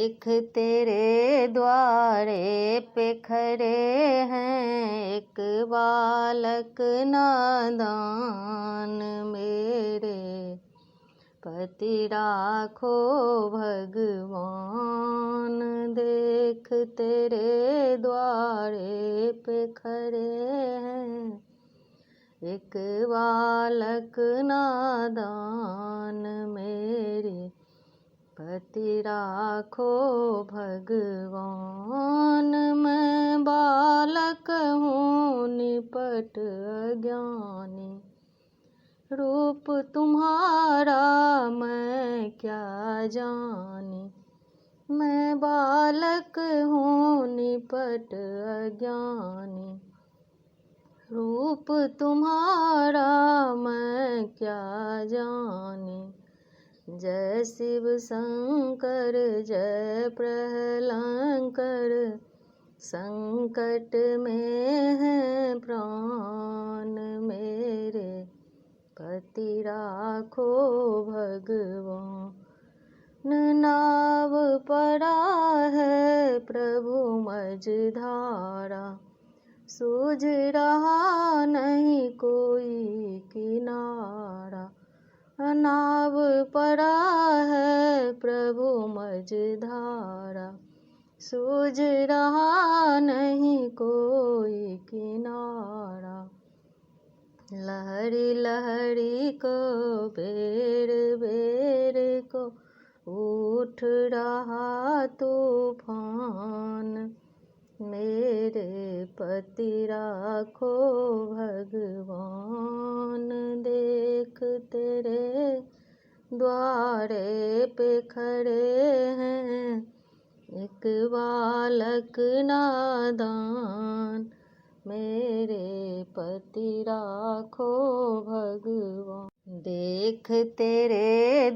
देख तेरे द्वारे पे खड़े हैं एक बालक नादान, मेरे पति राखो भगवान। देख तेरे द्वारे पे खड़े हैं एक बालक नादान, मेरे पति राखो भगवान। मैं बालक हूँ निपट अज्ञानी, रूप तुम्हारा मैं क्या जानी। मैं बालक हूँ निपट अज्ञानी, रूप तुम्हारा मैं क्या जानी। जय शिव शंकर जय प्रलंकर, संकट में है प्राण, मेरे पति राखो भगवान। नाव पड़ा है प्रभु मझधारा, सूझ रहा नहीं कोई किनारा। नाव पड़ा है प्रभु मझधारा, सूझ रहा नहीं कोई किनारा। लहरी लहरी को बेर बेर को उठ रहा तूफान, मेरे पति राखो भगवान। देख तेरे द्वारे पे खड़े हैं एक बालक नादान, मेरे पति राखो भगवान। देख तेरे